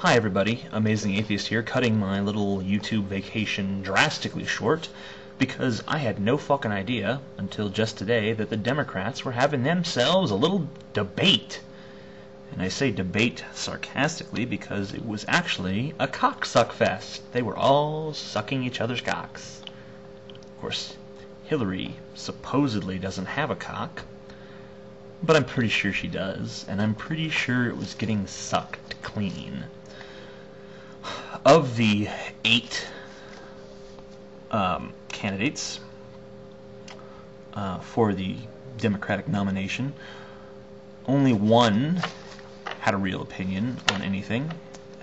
Hi everybody, Amazing Atheist here, cutting my little YouTube vacation drastically short because I had no fucking idea until just today that the Democrats were having themselves a little debate. And I say debate sarcastically because it was actually a cocksuck fest. They were all sucking each other's cocks. Of course, Hillary supposedly doesn't have a cock, but I'm pretty sure she does, and I'm pretty sure it was getting sucked clean. Of the 8 candidates for the Democratic nomination, only one had a real opinion on anything,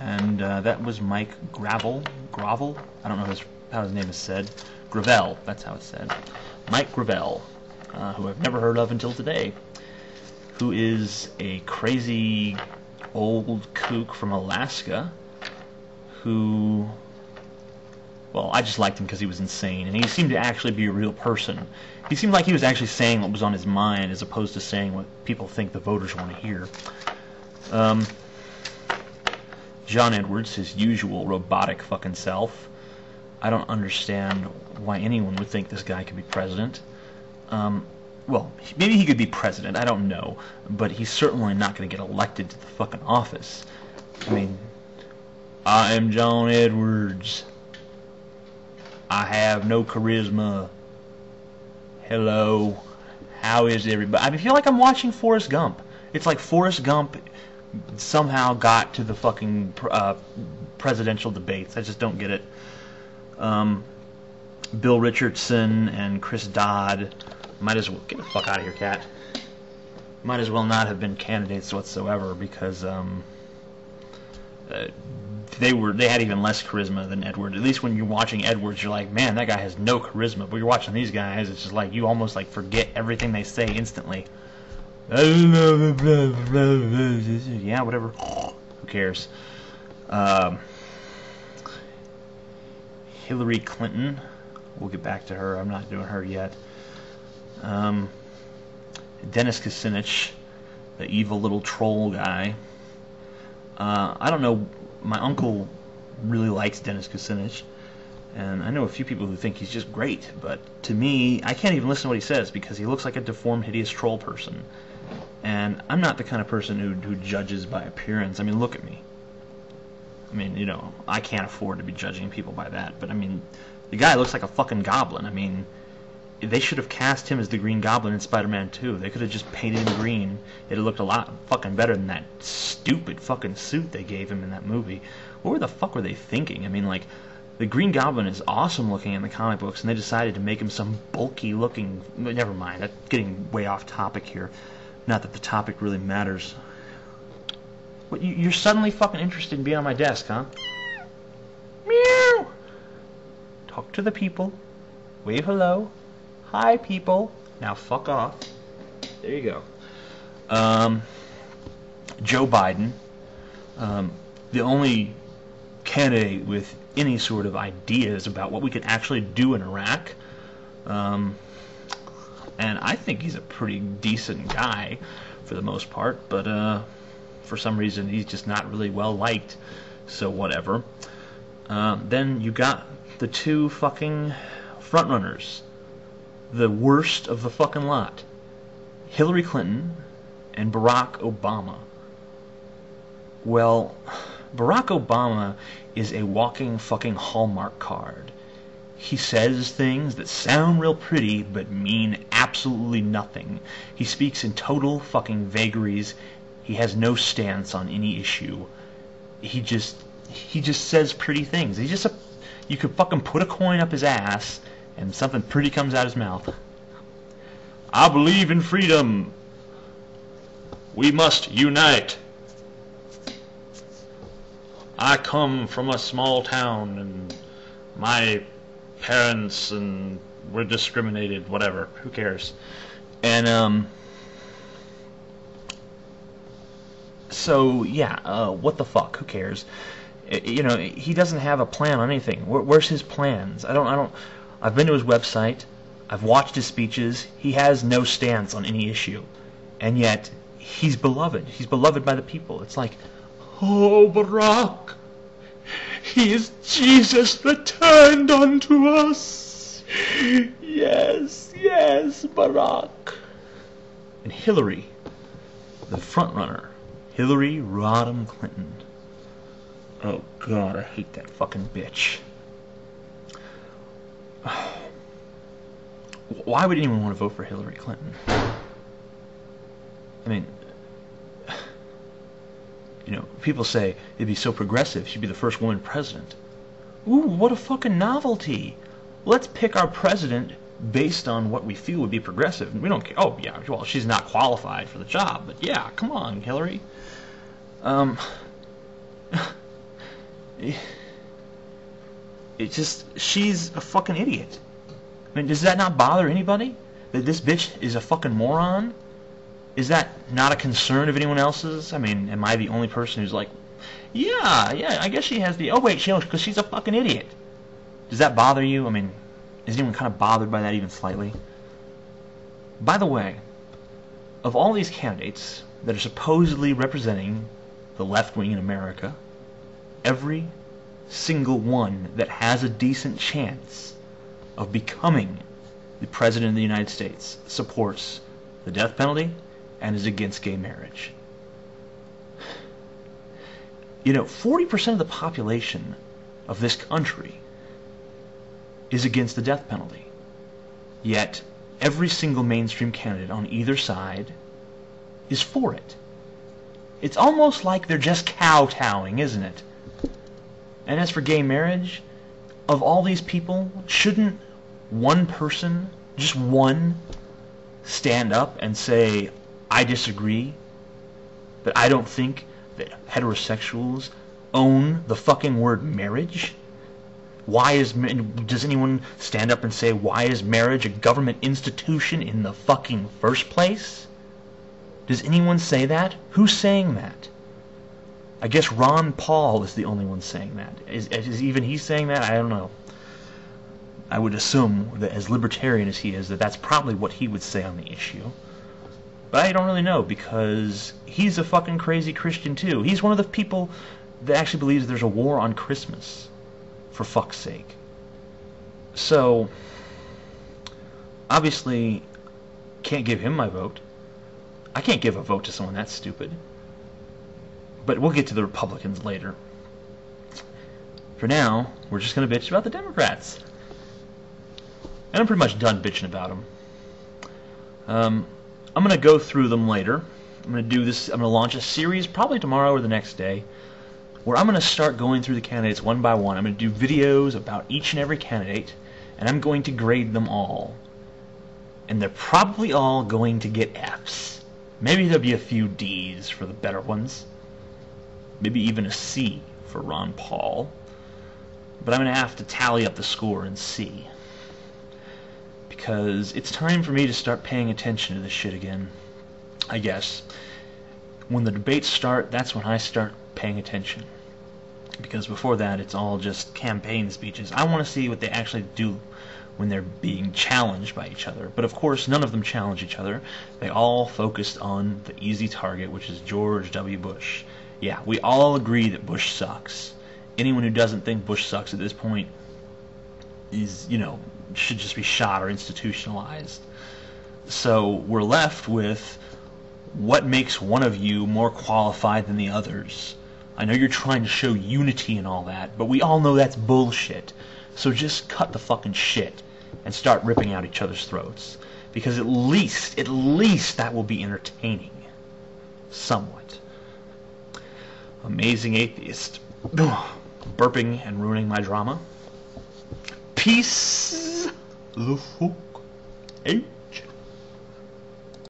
and that was Mike Gravel. I don't know how his name is said. Gravel, that's how it's said. Mike Gravel, who I've never heard of until today, who is a crazy old kook from Alaska who, well, I just liked him because he was insane, and he seemed to actually be a real person. He seemed like he was actually saying what was on his mind as opposed to saying what people think the voters want to hear. John Edwards, his usual robotic fucking self. I don't understand why anyone would think this guy could be president. Well, maybe he could be president, I don't know, but he's certainly not going to get elected to the fucking office. I mean, I am John Edwards. I have no charisma. Hello. How is everybody? I feel like I'm watching Forrest Gump. It's like Forrest Gump somehow got to the fucking presidential debates. I just don't get it. Bill Richardson and Chris Dodd might as well get the fuck out of here, cat. Might as well not have been candidates whatsoever because they had even less charisma than Edward. At least when you're watching Edwards, you're like, man, that guy has no charisma. But you're watching these guys, it's just like you almost like forget everything they say instantly. Yeah, whatever. Who cares? Hillary Clinton. We'll get back to her. I'm not doing her yet. Dennis Kucinich, the evil little troll guy. I don't know. My uncle really likes Dennis Kucinich, and I know a few people who think he's just great, but to me, I can't even listen to what he says because he looks like a deformed, hideous troll person. And I'm not the kind of person who judges by appearance. I mean, look at me. I mean, you know, I can't afford to be judging people by that, but I mean, the guy looks like a fucking goblin. I mean, they should have cast him as the Green Goblin in Spider-Man 2. They could have just painted him green. It would looked a lot fucking better than that stupid fucking suit they gave him in that movie. What the fuck were they thinking? I mean, like, the Green Goblin is awesome looking in the comic books, and they decided to make him some bulky looking... Never mind, that's getting way off topic here. Not that the topic really matters. What, you're suddenly fucking interested in being on my desk, huh? Meow! Talk to the people. Wave hello. Hi, people. Now fuck off. There you go. Joe Biden, the only candidate with any sort of ideas about what we could actually do in Iraq. And I think he's a pretty decent guy for the most part, but for some reason he's just not really well liked, so whatever. Then you got the two fucking frontrunners. The worst of the fucking lot. Hillary Clinton and Barack Obama. Well, Barack Obama is a walking fucking Hallmark card. He says things that sound real pretty but mean absolutely nothing. He speaks in total fucking vagaries. He has no stance on any issue. He just says pretty things. You could fucking put a coin up his ass and something pretty comes out his mouth. I believe in freedom. We must unite. I come from a small town and my parents and were discriminated, whatever. Who cares? And so yeah, what the fuck? Who cares? You know, he doesn't have a plan on anything. Where's his plans? I've been to his website. I've watched his speeches. He has no stance on any issue. And yet, he's beloved. He's beloved by the people. It's like, Oh, Barack, he is Jesus returned unto us. Yes, yes, Barack. And Hillary, the front runner, Hillary Rodham Clinton. Oh God, I hate that fucking bitch. Why would anyone want to vote for Hillary Clinton? I mean, you know, people say it'd be so progressive, she'd be the first woman president. Ooh, what a fucking novelty. Let's pick our president based on what we feel would be progressive. We don't care. Oh, yeah, well, she's not qualified for the job, but yeah, come on, Hillary. It's just, she's a fucking idiot. I mean, does that not bother anybody? That this bitch is a fucking moron? Is that not a concern of anyone else's? I mean, am I the only person who's like, yeah, I guess she has the... Oh, wait, because she's a fucking idiot. Does that bother you? I mean, is anyone kind of bothered by that even slightly? By the way, of all these candidates that are supposedly representing the left wing in America, every single one that has a decent chance of becoming the President of the United States supports the death penalty and is against gay marriage. You know, 40% of the population of this country is against the death penalty. Yet, every single mainstream candidate on either side is for it. It's almost like they're just kowtowing, isn't it? And as for gay marriage, of all these people, shouldn't one person, just one, stand up and say, I disagree, but I don't think that heterosexuals own the fucking word marriage? Does anyone stand up and say, why is marriage a government institution in the fucking first place? Does anyone say that? Who's saying that? I guess Ron Paul is the only one saying that. Is even he saying that? I don't know. I would assume that as libertarian as he is, that's probably what he would say on the issue. But I don't really know, because he's a fucking crazy Christian too. He's one of the people that actually believes there's a war on Christmas, for fuck's sake. So, obviously, can't give him my vote. I can't give a vote to someone that stupid. But we'll get to the Republicans later. For now, we're just going to bitch about the Democrats. And I'm pretty much done bitching about them. I'm going to go through them later. I'm going to launch a series probably tomorrow or the next day, where I'm going to start going through the candidates one by one. I'm going to do videos about each and every candidate, and I'm going to grade them all. And they're probably all going to get Fs. Maybe there'll be a few Ds for the better ones. Maybe even a C for Ron Paul. But I'm going to have to tally up the score and see. Because it's time for me to start paying attention to this shit again, I guess. When the debates start, that's when I start paying attention. Because before that, it's all just campaign speeches. I want to see what they actually do when they're being challenged by each other. But of course, none of them challenge each other. They all focused on the easy target, which is George W. Bush. Yeah, we all agree that Bush sucks. Anyone who doesn't think Bush sucks at this point is, should just be shot or institutionalized. So we're left with what makes one of you more qualified than the others. I know you're trying to show unity and all that, but we all know that's bullshit. So just cut the fucking shit and start ripping out each other's throats. Because at least that will be entertaining. Somewhat. Amazing atheist. Burping and ruining my drama. Peace the fuck out.